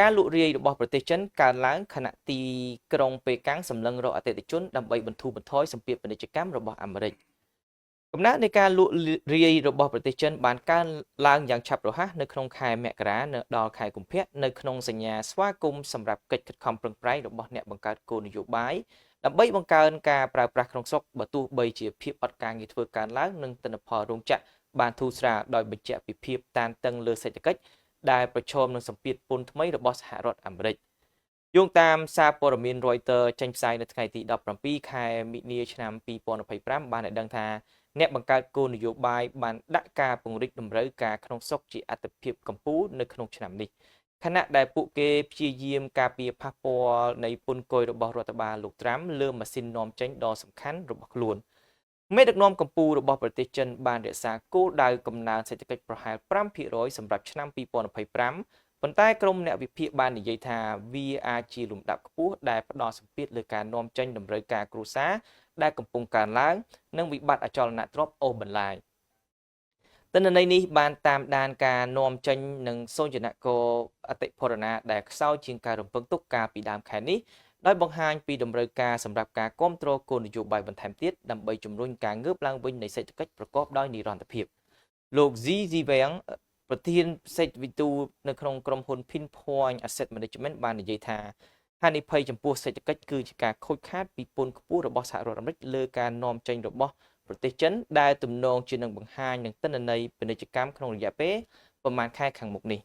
ការលក់រាយរបស់ប្រទេសចិនកើនឡើងខណៈទីក្រុងប៉េកាំងសម្លឹងរកអតិថិជនដើម្បីបន្ធូរបន្ថយសម្ពាធពាណិជ្ជកម្មរបស់អាមេរិកកំណើននៃការលក់រាយរបស់ប្រទេសចិនបានកើនឡើងយ៉ាងឆាប់រហ័សនៅក្នុងខែមករាដល់ខែកុម្ភៈនៅក្នុងសញ្ញាស្វាគមន៍សម្រាប់កិច្ចខិតខំប្រឹងប្រែងរបស់អ្នកបង្កើតគោលនយោបាយដើម្បីបង្កើនការប្រើប្រាស់ក្នុងស្រុកបើទោះបីជាភាពអត់ការងារធ្វើកើនឡើងនិងទិន្នផលរោងចក្របានធូរស្រាលដោយបញ្ជាក់ពីភាពតានតឹងលើសេដ្ឋកិច្ចដែលប្រឈមនឹងសម្ពាធពន្ធថ្មីរបស់សហរដ្ឋអាមេរិកយោងតាមសារព័ត៌មាន Reuters ចេញផ្សាយនៅថ្ងៃទី17ខែមិនិនាឆ្នាំ2025បានឲ្យដឹងថាអ្នកបង្កើតគោលនយោបាយបានដាក់ការពង្រីកតម្រូវការក្នុងស្រុកជាអាទិភាពកម្ពុជានៅក្នុងឆ្នាំនេះខណៈដែលពួកគេព្យាយាមការពារប៉ះពាល់នៃពន្ធគយរបស់រដ្ឋបាលលោកត្រាំលើម៉ាស៊ីននាំចេញដ៏សំខាន់របស់ខ្លួនមេដឹកនាំកម្ពុជារបស់ប្រទេសចិនបានរក្សាគោលដៅកំណើនសេដ្ឋកិច្ចប្រហែល 5% សម្រាប់ឆ្នាំ2025ប៉ុន្តែក្រមអ្នកវិភាគបាននិយាយថាវាអាចជាលំដាប់ខ្ពស់ដែលផ្ដល់សម្ពាធលើការនាំចេញតម្រូវការគ្រួសារដែលកំពុងកើនឡើងនិងវិបត្តិអចលនទ្រព្យអូសបន្លាយទិន្នន័យនេះបានតាមដានការនាំចេញនិងសូចនគរអតិផរណាដែលខ្សោយជាងការរំពឹងទុកកាលពីដើមខែនេះដោយបង្ហាញពីតម្រូវការសម្រាប់ការគ្រប់គ្រងគោលនយោបាយបន្ថែមទៀតដើម្បីជំរុញការងើបឡើងវិញនៃសេដ្ឋកិច្ចប្រកបដោយនិរន្តរភាពលោក Xi Jinping ប្រធានសេដ្ឋវិទូនៅក្នុងក្រុមហ៊ុន Pinpoint Asset Management បាននិយាយថាហានិភ័យចំពោះសេដ្ឋកិច្ចគឺជាការខូចខាតពីពន្ធខ្ពស់របស់សហរដ្ឋអាមេរិកលើការនាំចេញរបស់ប្រទេសចិនដែលទំនងជានឹងបង្ហាញនឹងទិន្នន័យពាណិជ្ជកម្មក្នុងរយៈពេលប្រមាណខែខាងមុខនេះ